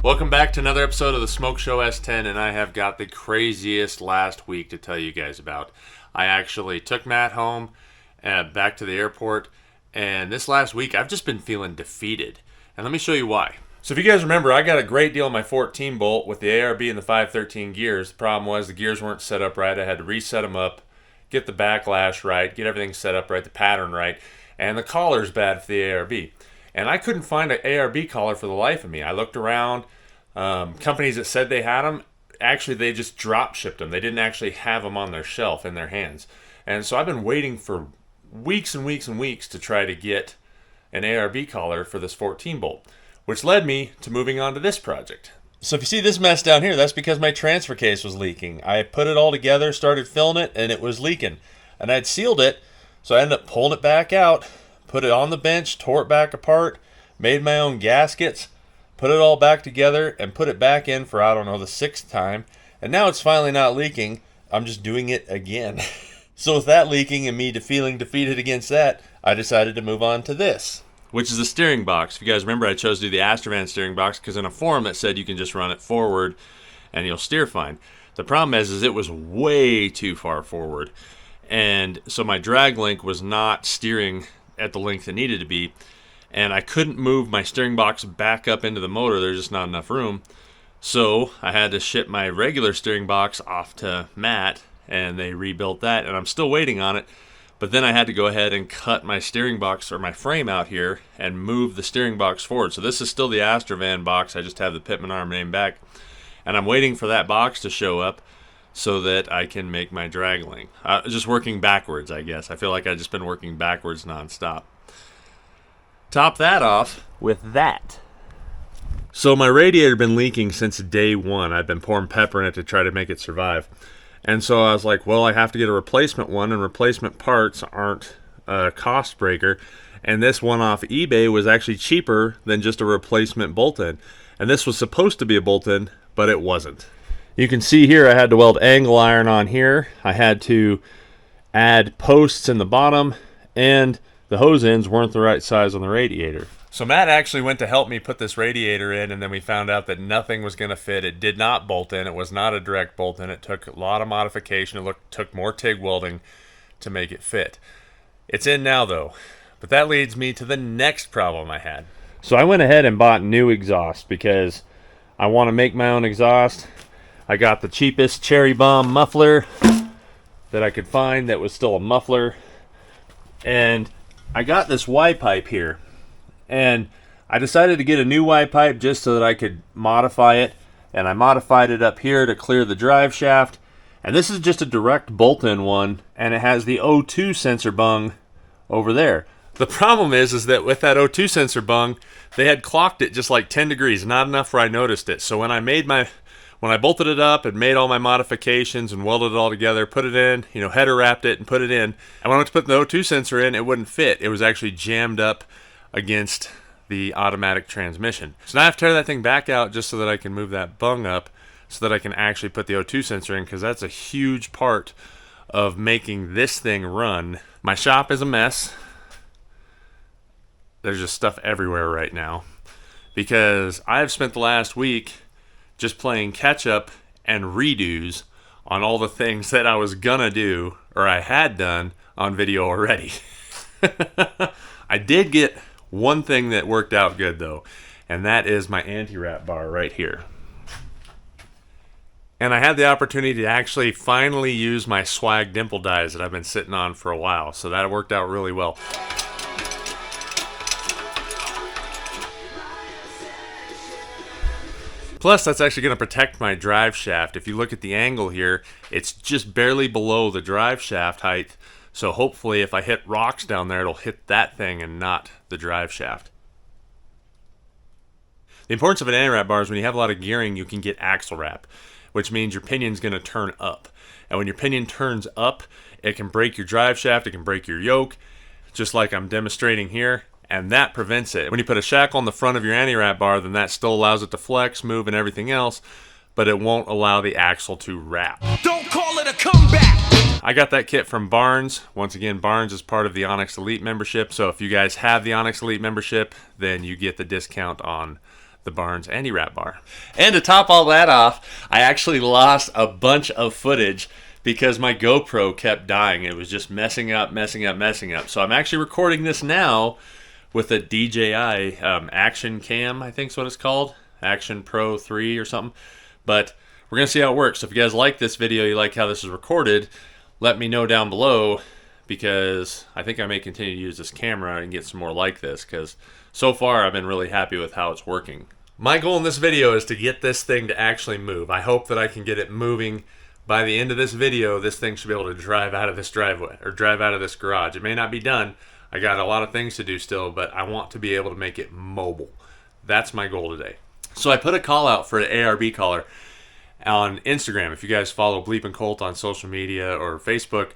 Welcome back to another episode of the Smoke Show S10, and I have got the craziest last week to tell you guys about. I actually took Matt home, back to the airport, and this last week I've just been feeling defeated. And let me show you why. So if you guys remember, I got a great deal on my 14 bolt with the ARB and the 513 gears. The problem was the gears weren't set up right. I had to reset them up, get the backlash right, get everything set up right, the pattern right, and the collar's bad for the ARB. And I couldn't find an ARB collar for the life of me. I looked around. Companies that said they had them, actually they just drop shipped them. They didn't actually have them on their shelf in their hands. And so I've been waiting for weeks and weeks and weeks to try to get an ARB collar for this 14 bolt, which led me to moving on to this project. So if you see this mess down here, that's because my transfer case was leaking. I put it all together, started filling it, and it was leaking. And I'd sealed it, so I ended up pulling it back out, put it on the bench, tore it back apart, made my own gaskets, put it all back together, and put it back in for, I don't know, the 6th time. And now it's finally not leaking. I'm just doing it again. So with that leaking and me feeling defeated against that, I decided to move on to this, which is a steering box. If you guys remember, I chose to do the Astrovan steering box because in a forum it said you can just run it forward and you'll steer fine. The problem is it was way too far forward. And so my drag link was not steering at the length it needed to be. And I couldn't move my steering box back up into the motor. There's just not enough room. So I had to ship my regular steering box off to Matt, and they rebuilt that, and I'm still waiting on it. But then I had to go ahead and cut my steering box, or my frame out here, and move the steering box forward. So this is still the Astrovan box. I just have the Pittman arm name back. And I'm waiting for that box to show up so that I can make my drag link. Just working backwards, I guess. I feel like I've just been working backwards nonstop. Top that off with that. So my radiator had been leaking since day one. I've been pouring pepper in it to try to make it survive. And so I was like, well, I have to get a replacement one, and replacement parts aren't a cost breaker. And this one off eBay was actually cheaper than just a replacement bolt-in. And this was supposed to be a bolt-in, but it wasn't. You can see here I had to weld angle iron on here. I had to add posts in the bottom, and the hose ends weren't the right size on the radiator. So Matt actually went to help me put this radiator in, and then we found out that nothing was going to fit. It did not bolt in. It was not a direct bolt in. It took a lot of modification. It took more TIG welding to make it fit. It's in now, though. But that leads me to the next problem I had. So I went ahead and bought new exhaust because I want to make my own exhaust. I got the cheapest cherry bomb muffler that I could find that was still a muffler. And I got this Y pipe here. And I decided to get a new Y pipe just so that I could modify it. And I modified it up here to clear the drive shaft. And this is just a direct bolt-in one. And it has the O2 sensor bung over there. The problem is that with that O2 sensor bung, they had clocked it just like 10 degrees. Not enough where I noticed it. So when I bolted it up and made all my modifications and welded it all together, put it in, header wrapped it and put it in. And when I went to put the O2 sensor in, it wouldn't fit. It was actually jammed up against the automatic transmission. So now I have to tear that thing back out just so that I can move that bung up so that I can actually put the O2 sensor in, because that's a huge part of making this thing run. My shop is a mess. There's just stuff everywhere right now because I've spent the last week just playing catch up and redos on all the things that I was gonna do or I had done on video already. I did get one thing that worked out good though, and that is my anti-wrap bar right here. And I had the opportunity to actually finally use my swag dimple dies that I've been sitting on for a while, so that worked out really well. Plus, that's actually going to protect my drive shaft. If you look at the angle here, it's just barely below the drive shaft height. So hopefully if I hit rocks down there, it'll hit that thing and not the drive shaft. The importance of an anti-wrap bar is when you have a lot of gearing, you can get axle wrap, which means your pinion's going to turn up. And when your pinion turns up, it can break your drive shaft, it can break your yoke, just like I'm demonstrating here. And that prevents it. When you put a shackle on the front of your anti-wrap bar, then that still allows it to flex, move, and everything else, but it won't allow the axle to wrap. Don't call it a comeback! I got that kit from Barnes. Once again, Barnes is part of the OnX Elite membership, so if you guys have the OnX Elite membership, then you get the discount on the Barnes anti-wrap bar. And to top all that off, I actually lost a bunch of footage because my GoPro kept dying. It was just messing up. So I'm actually recording this now with a DJI Action Cam, I think is what it's called. Action Pro 3 or something. But we're going to see how it works. So if you guys like this video, you like how this is recorded, let me know down below, because I think I may continue to use this camera and get some more like this, because so far I've been really happy with how it's working. My goal in this video is to get this thing to actually move. I hope that I can get it moving. By the end of this video, this thing should be able to drive out of this driveway, or drive out of this garage. It may not be done. I got a lot of things to do still, but I want to be able to make it mobile. That's my goal today. So I put a call out for an ARB collar on Instagram. If you guys follow Bleep and Colt on social media or Facebook,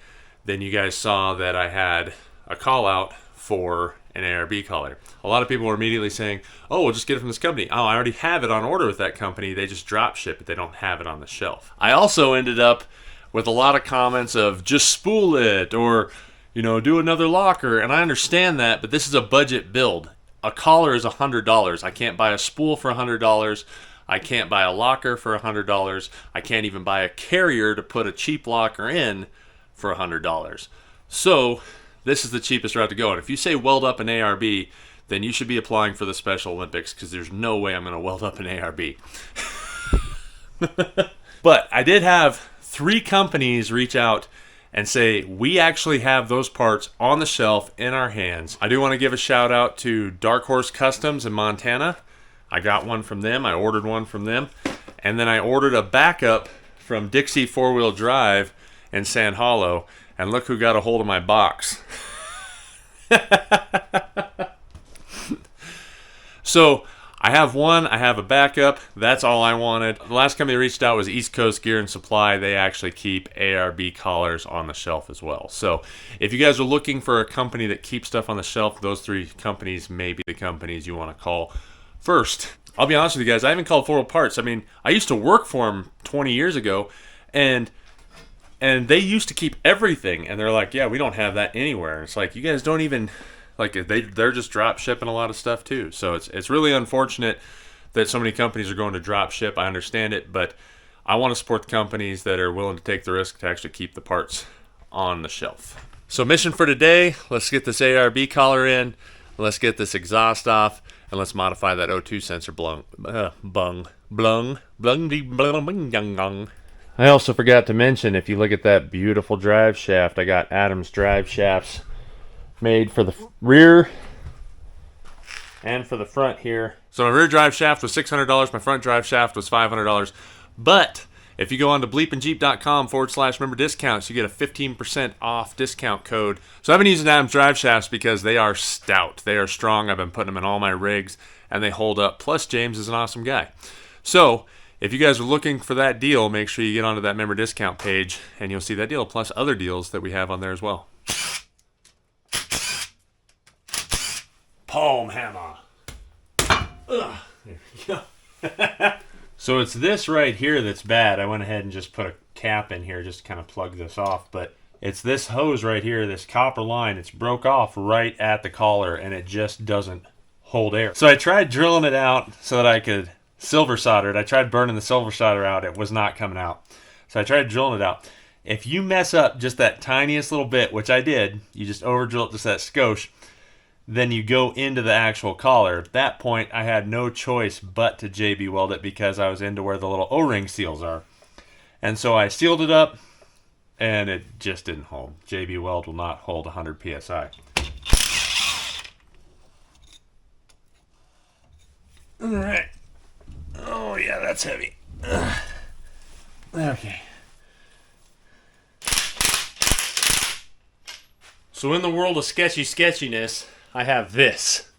then you guys saw that I had a call out for an ARB collar. A lot of people were immediately saying, oh, we'll just get it from this company. Oh, I already have it on order with that company. They just drop ship it. They don't have it on the shelf. I also ended up with a lot of comments of just spool it, or, you know, do another locker. And I understand that, but this is a budget build. A collar is $100. I can't buy a spool for $100. I can't buy a locker for $100. I can't even buy a carrier to put a cheap locker in for $100. So this is the cheapest route to go. And if you say weld up an ARB, then you should be applying for the Special Olympics, because there's no way I'm going to weld up an ARB. But I did have 3 companies reach out and say, we actually have those parts on the shelf in our hands. I do want to give a shout out to Dark Horse Customs in Montana. I got one from them. I ordered one from them. And then I ordered a backup from Dixie 4-wheel drive in Sand Hollow. And look who got a hold of my box. So I have one, I have a backup. That's all I wanted. The last company that reached out was East Coast Gear and Supply. They actually keep ARB collars on the shelf as well. So if you guys are looking for a company that keeps stuff on the shelf, those 3 companies may be the companies you want to call first. I'll be honest with you guys, I haven't called 4 Parts. I mean, I used to work for them 20 years ago, and they used to keep everything, and they're like, yeah, we don't have that anywhere. It's like, you guys don't even, like, they're just drop shipping a lot of stuff too. So it's really unfortunate that so many companies are going to drop ship. I understand it, but I want to support the companies that are willing to take the risk to actually keep the parts on the shelf. So mission for today, let's get this ARB collar in, let's get this exhaust off, and let's modify that O2 sensor blung. I also forgot to mention, if you look at that beautiful drive shaft, I got Adams drive shafts made for the rear and for the front here. So my rear drive shaft was $600, my front drive shaft was $500. But if you go on to bleepinjeep.com/member discounts, you get a 15% off discount code. So I've been using Adams drive shafts because they are stout. They are strong. I've been putting them in all my rigs and they hold up. Plus James is an awesome guy. So if you guys are looking for that deal, make sure you get onto that member discount page and you'll see that deal, plus other deals that we have on there as well. Palm hammer. Ugh. There you go. So it's this right here that's bad. I went ahead and just put a cap in here just to kind of plug this off. But it's this hose right here, this copper line. It's broke off right at the collar and it just doesn't hold air. So I tried drilling it out so that I could silver solder it. I tried burning the silver solder out. It was not coming out. So I tried drilling it out. If you mess up just that tiniest little bit, which I did, you just over drill it just that skosh, then you go into the actual collar. At that point, I had no choice but to JB weld it because I was into where the little O-ring seals are. And so I sealed it up, and it just didn't hold. JB weld will not hold 100 PSI. All right. Oh, yeah, that's heavy. Okay. So in the world of sketchiness, I have this.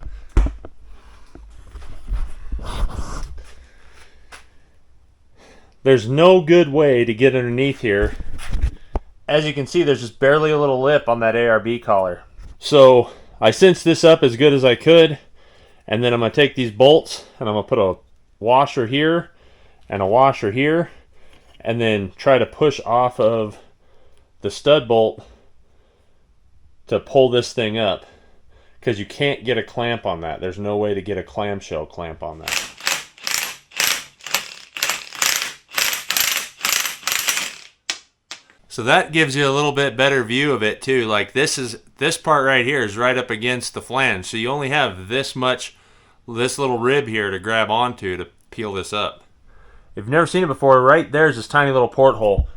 There's no good way to get underneath here. As you can see, there's just barely a little lip on that ARB collar. So I cinched this up as good as I could, and then I'm going to take these bolts and I'm going to put a washer here and a washer here, and then try to push off of the stud bolt to pull this thing up, because you can't get a clamp on that. There's no way to get a clamshell clamp on that. So that gives you a little bit better view of it too. Like this part right here is right up against the flange. So you only have this little rib here to grab onto to peel this up. If you've never seen it before, right there's this tiny little porthole.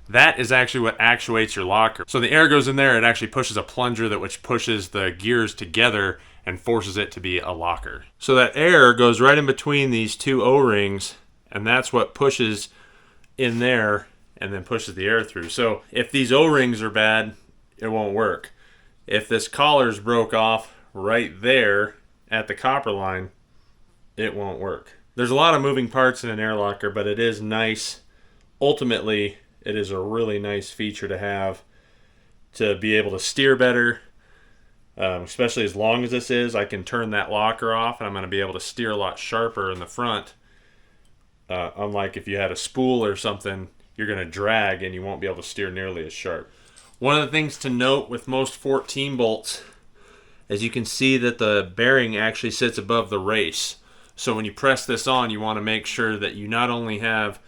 That is actually what actuates your locker. So the air goes in there, it actually pushes a plunger which pushes the gears together and forces it to be a locker. So that air goes right in between these two O-rings, and that's what pushes in there and then pushes the air through. So if these O-rings are bad, it won't work. If this collar's broke off right there at the copper line, it won't work. There's a lot of moving parts in an air locker, but it is nice. Ultimately, it is a really nice feature to have to be able to steer better, especially as long as this is. I can turn that locker off and I'm going to be able to steer a lot sharper in the front. Unlike if you had a spool or something, you're going to drag and you won't be able to steer nearly as sharp. One of the things to note with most 14 bolts is you can see that the bearing actually sits above the race. So when you press this on, you want to make sure that you not only have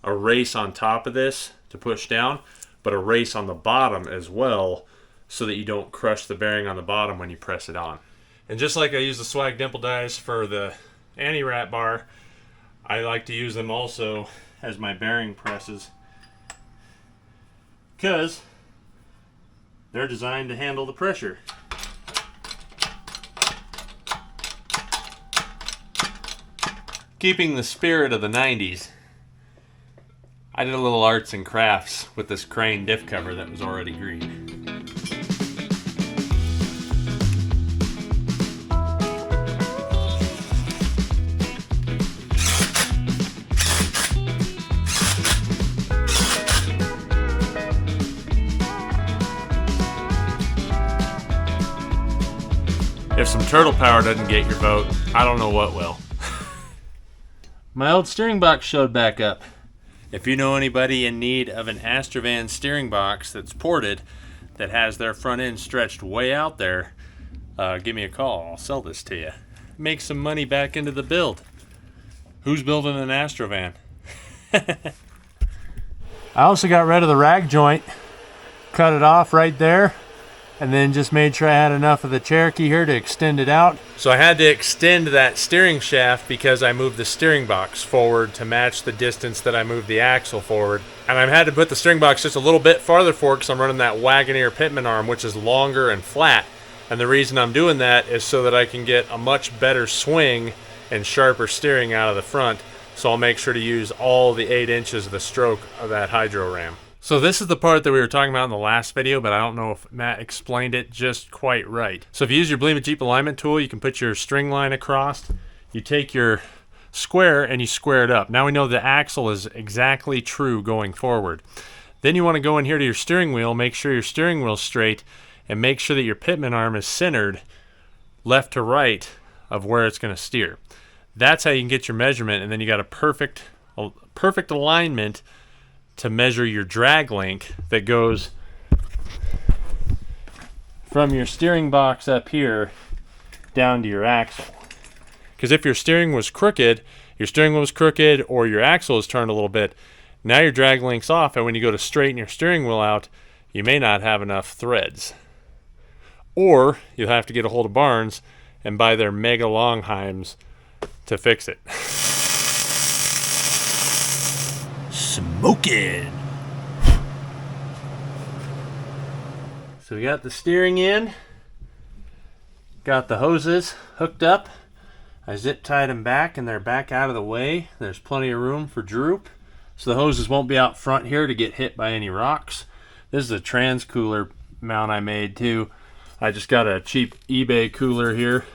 a race on top of this to push down, but a race on the bottom as well, so that you don't crush the bearing on the bottom when you press it on. And just like I use the swag dimple dies for the anti-rat bar, I like to use them also as my bearing presses, because they're designed to handle the pressure. Keeping the spirit of the 90s, I did a little arts and crafts with this crane diff cover that was already green. If some turtle power doesn't get your boat, I don't know what will. My old steering box showed back up. If you know anybody in need of an Astrovan steering box that's ported, that has their front end stretched way out there, give me a call. I'll sell this to you. Make some money back into the build. Who's building an Astrovan? I also got rid of the rag joint, cut it off right there, and then just made sure I had enough of the Cherokee here to extend it out. So I had to extend that steering shaft because I moved the steering box forward to match the distance that I moved the axle forward. And I had to put the steering box just a little bit farther forward because I'm running that Wagoneer Pitman arm, which is longer and flat. And the reason I'm doing that is so that I can get a much better swing and sharper steering out of the front. So I'll make sure to use all the 8 inches of the stroke of that hydro ram. So this is the part that we were talking about in the last video, but I don't know if Matt explained it just quite right. So if you use your BleepinJeep alignment tool, you can put your string line across. You take your square and you square it up. Now we know the axle is exactly true going forward. Then you want to go in here to your steering wheel, make sure your steering wheel's straight, and make sure that your Pitman arm is centered left to right of where it's going to steer. That's how you can get your measurement, and then you got a perfect alignment to measure your drag link that goes from your steering box up here down to your axle. Because if your steering was crooked, or your axle is turned a little bit, now your drag link's off, and when you go to straighten your steering wheel out, you may not have enough threads. Or you'll have to get a hold of Barnes and buy their Mega Longheims to fix it. Smoking. So we got the steering in, got the hoses hooked up. I zip tied them back and they're back out of the way. There's plenty of room for droop, so the hoses won't be out front here to get hit by any rocks. This is a trans cooler mount I made too. I just got a cheap eBay cooler here,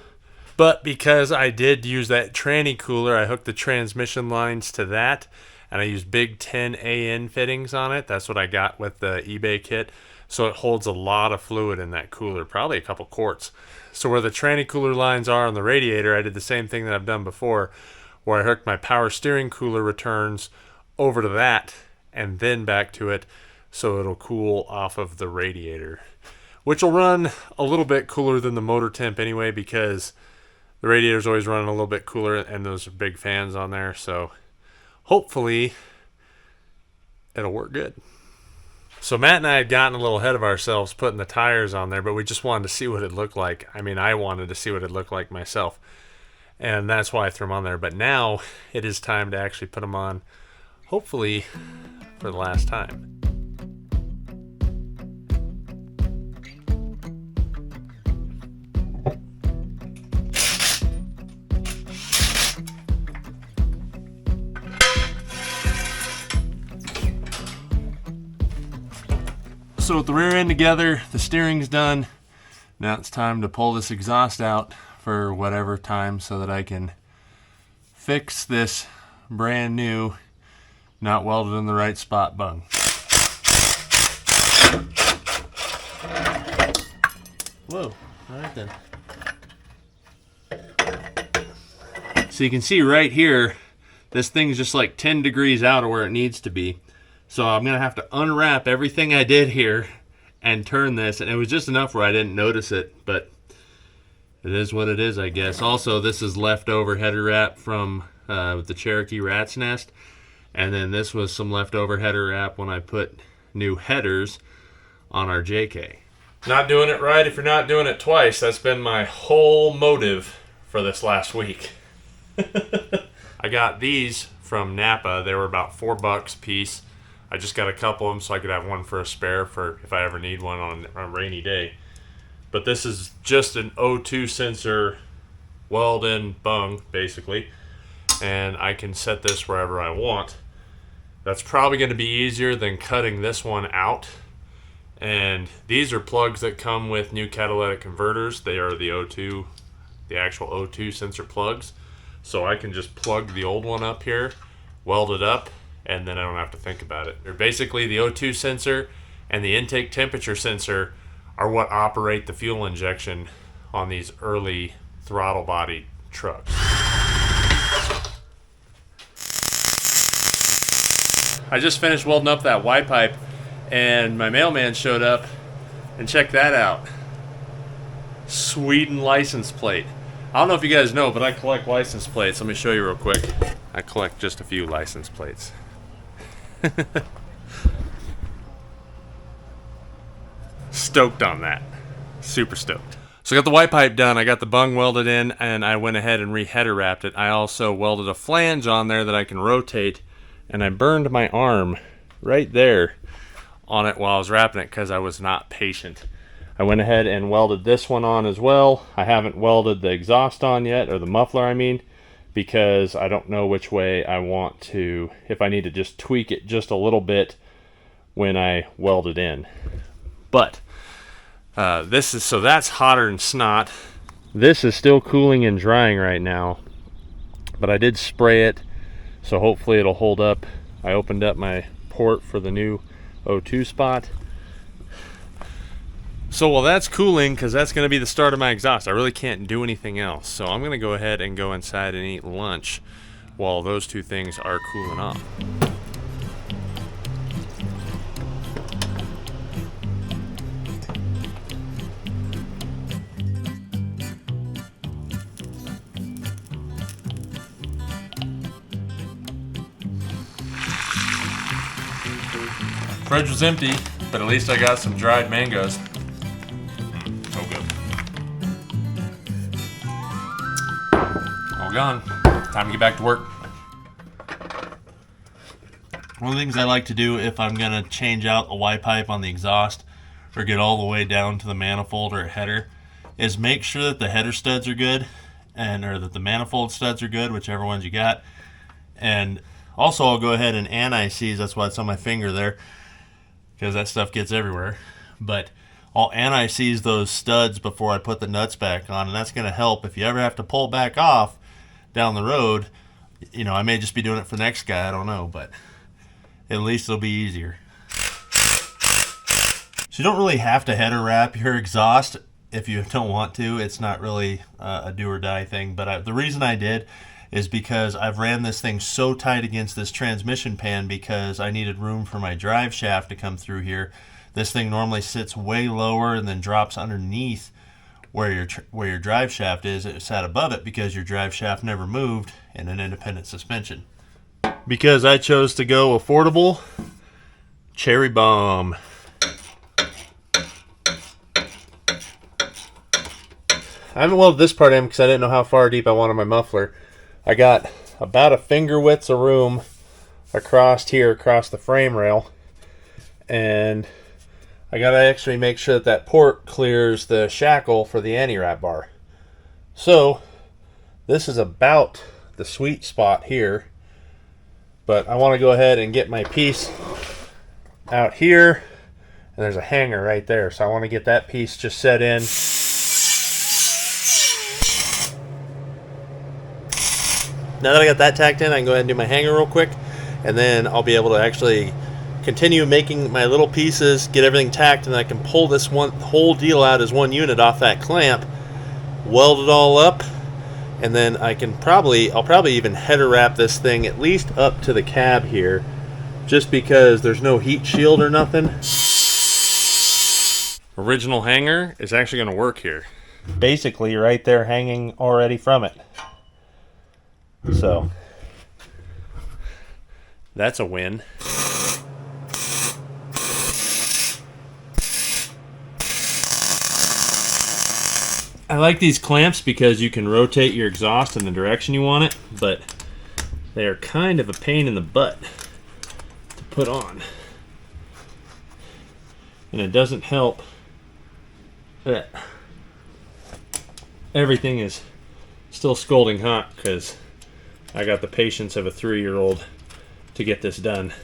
but because I did use that tranny cooler, I hooked the transmission lines to that. And I used big 10 AN fittings on it. That's what I got with the eBay kit. So it holds a lot of fluid in that cooler, probably a couple quarts. So where the tranny cooler lines are on the radiator, I did the same thing that I've done before, where I hooked my power steering cooler returns over to that and then back to it so it'll cool off of the radiator, which will run a little bit cooler than the motor temp anyway, because the radiator's always running a little bit cooler and those are big fans on there. So hopefully it'll work good. So Matt and I had gotten a little ahead of ourselves putting the tires on there, but we just wanted to see what it looked like. I mean, I wanted to see what it looked like myself, and that's why I threw them on there. But now it is time to actually put them on, hopefully for the last time. So with the rear end together, the steering's done. Now it's time to pull this exhaust out for whatever time so that I can fix this brand new, not welded in the right spot bung. Whoa, all right then. So you can see right here, this thing's just like 10 degrees out of where it needs to be. So I'm going to have to unwrap everything I did here and turn this. And it was just enough where I didn't notice it, but it is what it is, I guess. Also, this is leftover header wrap from the Cherokee Rat's Nest. And then this was some leftover header wrap when I put new headers on our JK. Not doing it right if you're not doing it twice. That's been my whole motive for this last week. I got these from Napa. They were about $4 a piece. I just got a couple of them so I could have one for a spare for if I ever need one on a rainy day. But this is just an O2 sensor weld-in bung, basically. And I can set this wherever I want. That's probably going to be easier than cutting this one out. And these are plugs that come with new catalytic converters. They are the O2, the actual O2 sensor plugs. So I can just plug the old one up here, weld it up, and then I don't have to think about it. They're basically the O2 sensor and the intake temperature sensor are what operate the fuel injection on these early throttle body trucks. I just finished welding up that Y pipe and my mailman showed up, and check that out. Sweden license plate. I don't know if you guys know, but I collect license plates. Let me show you real quick. I collect just a few license plates. Stoked on that. Super stoked. So I got the Y pipe done. I got the bung welded in, and I went ahead and re-header wrapped it. I also welded a flange on there that I can rotate, and I burned my arm right there on it while I was wrapping it because I was not patient. I went ahead and welded this one on as well. I haven't welded the exhaust on yet, or the muffler I mean, because I don't know which way I want to, if I need to just tweak it just a little bit when I weld it in. But so that's hotter than snot. This is still cooling and drying right now, but I did spray it, so hopefully it'll hold up. I opened up my port for the new O2 spot. So while that's cooling, because that's going to be the start of my exhaust, I really can't do anything else. So I'm going to go ahead and go inside and eat lunch while those two things are cooling off. Fridge was empty, but at least I got some dried mangoes. So good. All gone. Time to get back to work. One of the things I like to do if I'm going to change out a Y pipe on the exhaust or get all the way down to the manifold or header is make sure that the header studs are good, or that the manifold studs are good, whichever ones you got. And also I'll go ahead and anti-seize, that's why it's on my finger there, because that stuff gets everywhere. But I'll anti-seize those studs before I put the nuts back on, and that's going to help if you ever have to pull back off down the road. You know, I may just be doing it for the next guy, I don't know, but at least it'll be easier. So you don't really have to header wrap your exhaust if you don't want to. It's not really a do or die thing, but the reason I did is because I've ran this thing so tight against this transmission pan because I needed room for my drive shaft to come through here. This thing normally sits way lower and then drops underneath where your drive shaft is. It sat above it because your drive shaft never moved in an independent suspension. Because I chose to go affordable, Cherry bomb. I haven't welded this part in because I didn't know how far deep I wanted my muffler. I got about a finger width of room across here, across the frame rail. And I got to actually make sure that that port clears the shackle for the anti-wrap bar. So this is about the sweet spot here. But I want to go ahead and get my piece out here. And there's a hanger right there. So I want to get that piece just set in. Now that I got that tacked in, I can go ahead and do my hanger real quick, and then I'll be able to actually continue making my little pieces, get everything tacked, and then I can pull this one whole deal out as one unit off that clamp, weld it all up, and then I'll probably even header wrap this thing at least up to the cab here, just because there's no heat shield or nothing. Original hanger is actually going to work here. Basically right there hanging already from it. So that's a win. I like these clamps because you can rotate your exhaust in the direction you want it, but they are kind of a pain in the butt to put on. And it doesn't help that everything is still scalding hot because I got the patience of a 3-year-old to get this done.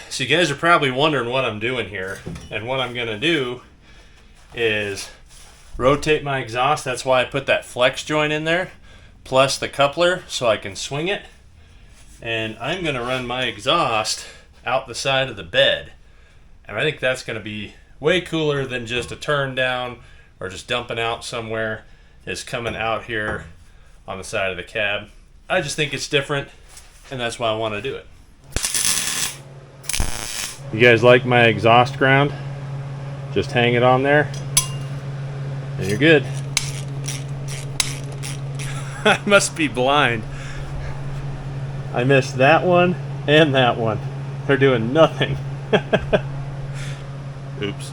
So you guys are probably wondering what I'm doing here. And what I'm going to do is rotate my exhaust. That's why I put that flex joint in there, plus the coupler so I can swing it. And I'm going to run my exhaust out the side of the bed. And I think that's going to be way cooler than just a turn down or just dumping out somewhere. Is coming out here on the side of the cab. I just think it's different, and that's why I want to do it. You guys like my exhaust ground? Just hang it on there, and you're good. I must be blind. I missed that one and that one. They're doing nothing. Oops.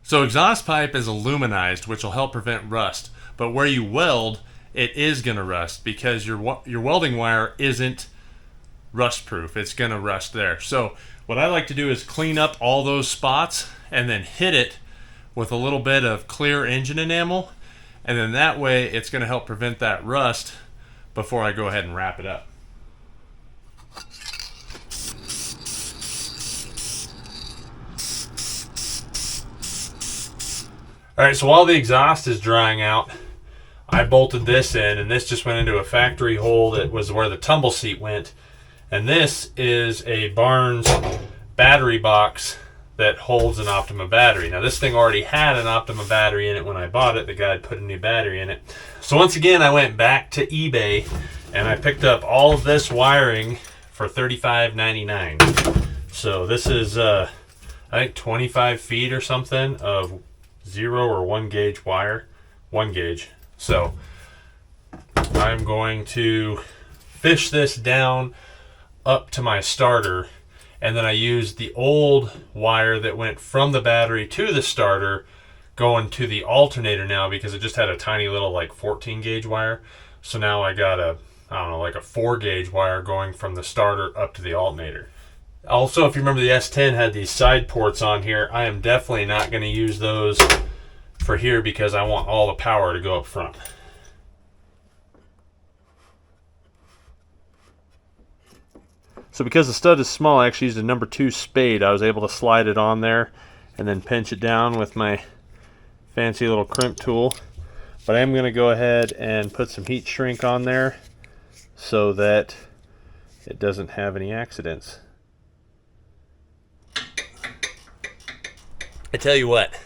So exhaust pipe is aluminized, which will help prevent rust. But where you weld, it is going to rust because your welding wire isn't rust proof. It's going to rust there. So what I like to do is clean up all those spots and then hit it with a little bit of clear engine enamel. And then that way it's going to help prevent that rust before I go ahead and wrap it up. Alright, so while the exhaust is drying out, I bolted this in, and this just went into a factory hole that was where the tumble seat went. And this is a Barnes battery box that holds an Optima battery. Now this thing already had an Optima battery in it when I bought it. The guy had put a new battery in it. So once again, I went back to eBay and I picked up all of this wiring for $35.99. So this is, I think 25 feet or something of 0 or 1 gauge wire. 1 gauge. So I'm going to fish this down up to my starter, and then I used the old wire that went from the battery to the starter going to the alternator now because it just had a tiny little like 14 gauge wire. So now I got a, I don't know, like a 4 gauge wire going from the starter up to the alternator. Also, if you remember, the S10 had these side ports on here. I am definitely not going to use those for here because I want all the power to go up front. So because the stud is small, I actually used a number 2 spade. I was able to slide it on there and then pinch it down with my fancy little crimp tool. But I am going to go ahead and put some heat shrink on there so that it doesn't have any accidents. I tell you what,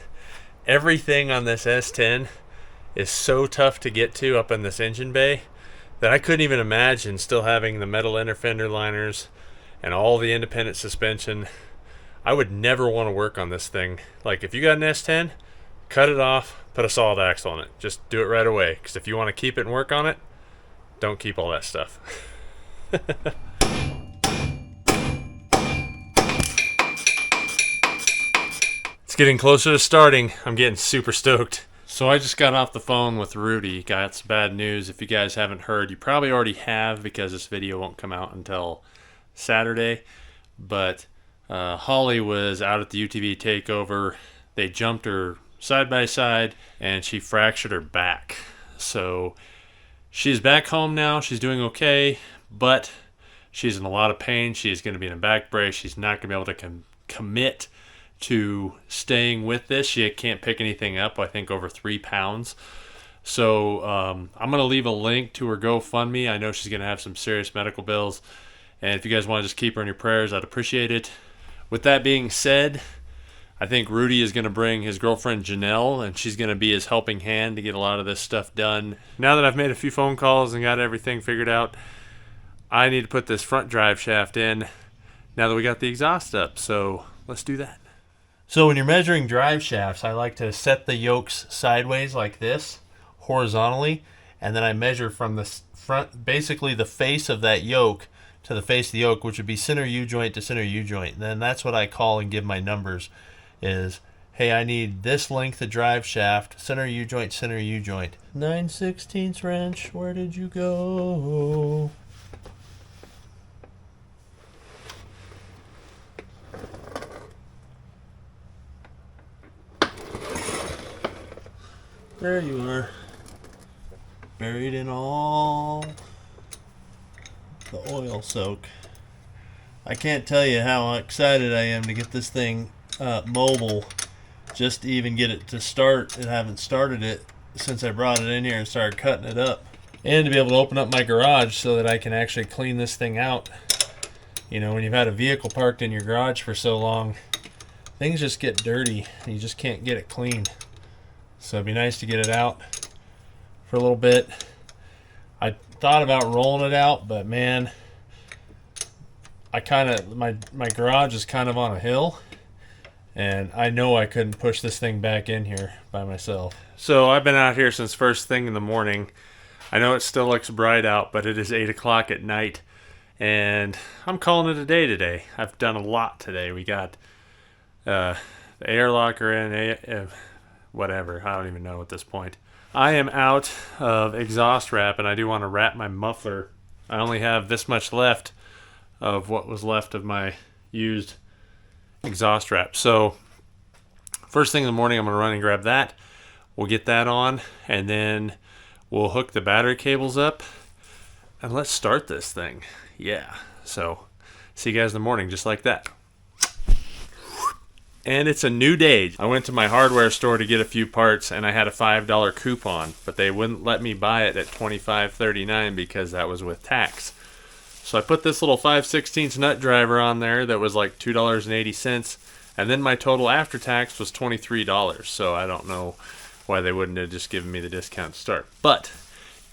everything on this S10 is so tough to get to up in this engine bay that I couldn't even imagine still having the metal inner fender liners and all the independent suspension. I would never want to work on this thing. Like, if you got an S10, cut it off, put a solid axle on it. Just do it right away, because if you want to keep it and work on it, Don't keep all that stuff. It's getting closer to starting. I'm getting super stoked. So I just got off the phone with Rudy. Got some bad news. If you guys haven't heard, you probably already have because this video won't come out until Saturday. But Holly was out at the UTV takeover. They jumped her side by side and she fractured her back. So she's back home now. She's doing okay, but she's in a lot of pain. She's going to be in a back brace. She's not going to be able to commit to staying with this. She can't pick anything up, I think over 3 pounds. So I'm going to leave a link to her GoFundMe. I know she's going to have some serious medical bills. And if you guys want to just keep her in your prayers, I'd appreciate it. With that being said, I think Rudy is going to bring his girlfriend Janelle, and she's going to be his helping hand to get a lot of this stuff done. Now that I've made a few phone calls and got everything figured out, I need to put this front drive shaft in now that we got the exhaust up. So let's do that. So when you're measuring drive shafts, I like to set the yokes sideways like this, horizontally, and then I measure from the front, basically the face of that yoke to the face of the yoke, which would be center U-joint to center U-joint. Then that's what I call and give my numbers is, hey, I need this length of drive shaft, center U-joint, center U-joint. 9/16 wrench, where did you go? There you are, buried in all the oil soak. I can't tell you how excited I am to get this thing mobile, just to even get it to start. And haven't started it since I brought it in here and started cutting it up. And to be able to open up my garage so that I can actually clean this thing out. You know, when you've had a vehicle parked in your garage for so long, things just get dirty and you just can't get it clean. So it'd be nice to get it out for a little bit. I thought about rolling it out, but man, my garage is kind of on a hill, and I know I couldn't push this thing back in here by myself. So I've been out here since first thing in the morning. I know it still looks bright out, but it is 8 o'clock at night, and I'm calling it a day today. I've done a lot today. We got the air locker in, whatever, I don't even know at this point. I am out of exhaust wrap, and I do want to wrap my muffler. I only have this much left of what was left of my used exhaust wrap. So first thing in the morning, I'm going to run and grab that. We'll get that on, and then we'll hook the battery cables up, and let's start this thing. Yeah, so see you guys in the morning, just like that. And it's a new day. I went to my hardware store to get a few parts, and I had a $5 coupon, but they wouldn't let me buy it at $25.39 because that was with tax. So I put this little 5/16 nut driver on there that was like $2.80, and then my total after tax was $23. So I don't know why they wouldn't have just given me the discount to start. But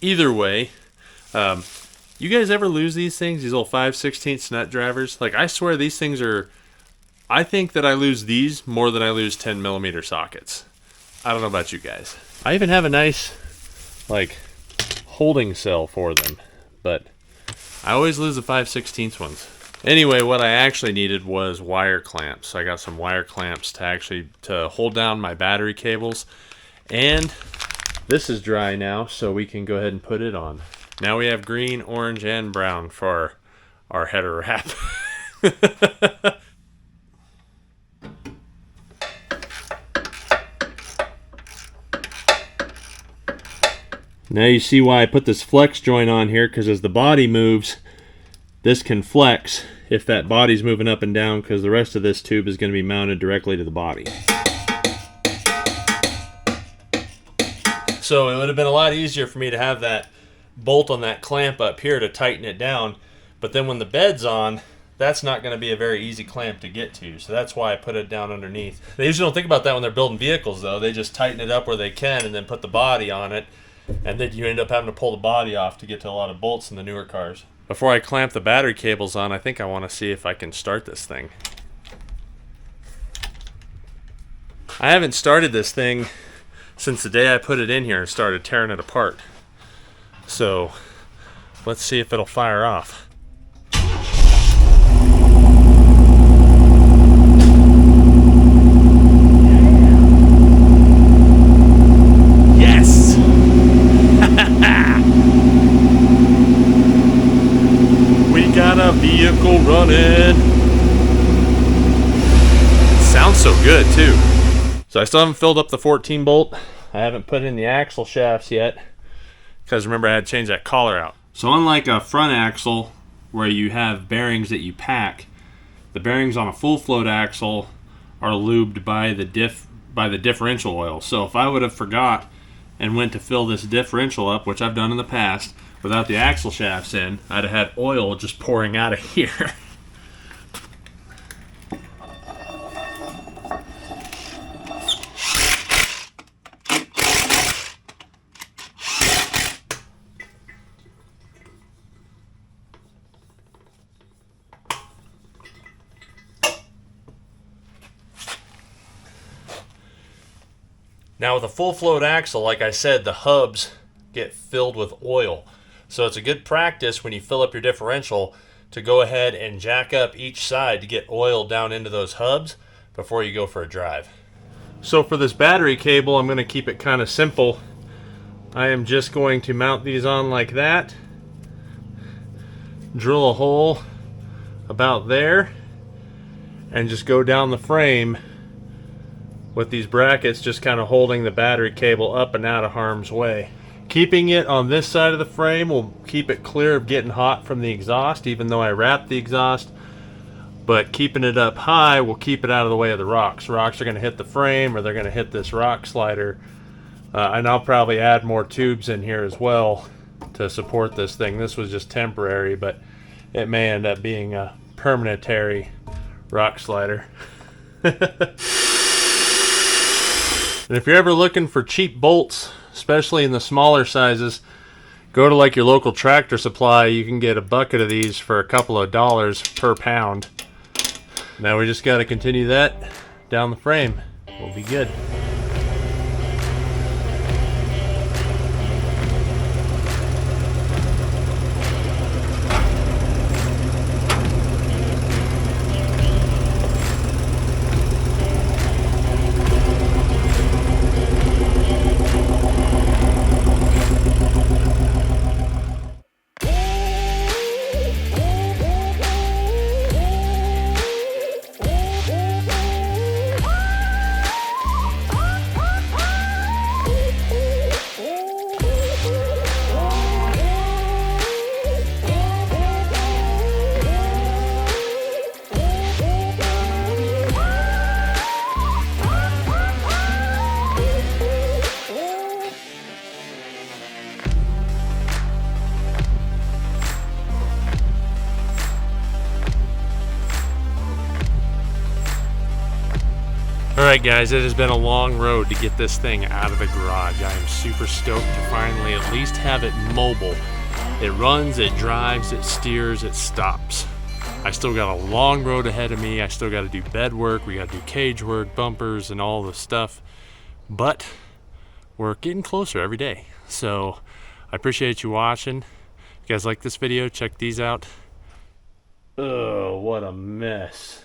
either way, you guys ever lose these things, these little 5/16 nut drivers? Like, I swear these things are... I think that I lose these more than I lose 10mm sockets. I don't know about you guys. I even have a nice, like, holding cell for them, but I always lose the 5/16 ones. Anyway, what I actually needed was wire clamps. So I got some wire clamps to hold down my battery cables. And this is dry now, so we can go ahead and put it on. Now we have green, orange, and brown for our header wrap. Now you see why I put this flex joint on here, because as the body moves, this can flex if that body's moving up and down, because the rest of this tube is going to be mounted directly to the body. So it would have been a lot easier for me to have that bolt on that clamp up here to tighten it down, but then when the bed's on, that's not going to be a very easy clamp to get to, so that's why I put it down underneath. They usually don't think about that when they're building vehicles, though. They just tighten it up where they can and then put the body on it, and then you end up having to pull the body off to get to a lot of bolts in the newer cars. Before I clamp the battery cables on, I think I want to see if I can start this thing. I haven't started this thing since the day I put it in here and started tearing it apart. So Let's see if it'll fire off. Yes! We got a vehicle running. Sounds so good too. So I still haven't filled up the 14 bolt. I haven't put in the axle shafts yet, because remember I had to change that collar out. So unlike a front axle where you have bearings that you pack, the bearings on a full float axle are lubed by the differential oil. So if I would have forgot and went to fill this differential up, which I've done in the past, without the axle shafts in, I'd have had oil just pouring out of here. Now with a full float axle, like I said, the hubs get filled with oil. So it's a good practice when you fill up your differential to go ahead and jack up each side to get oil down into those hubs before you go for a drive. So for this battery cable, I'm going to keep it kind of simple. I am just going to mount these on like that, drill a hole about there, and just go down the frame with these brackets just kind of holding the battery cable up and out of harm's way. Keeping it on this side of the frame will keep it clear of getting hot from the exhaust, even though I wrapped the exhaust. But keeping it up high will keep it out of the way of the rocks. Rocks are going to hit the frame, or they're going to hit this rock slider. And I'll probably add more tubes in here as well to support this thing. This was just temporary, but it may end up being a permanentary rock slider. And if you're ever looking for cheap bolts, especially in the smaller sizes, go to like your local Tractor Supply. You can get a bucket of these for a couple of dollars per pound. Now we just got to continue that down the frame. We'll be good. Alright guys, it has been a long road to get this thing out of the garage. I am super stoked to finally at least have it mobile. It runs, it drives, it steers, it stops. I still got a long road ahead of me. I still got to do bed work, we got to do cage work, bumpers, and all the stuff. But we're getting closer every day. So I appreciate you watching. If you guys like this video, check these out. Oh, what a mess.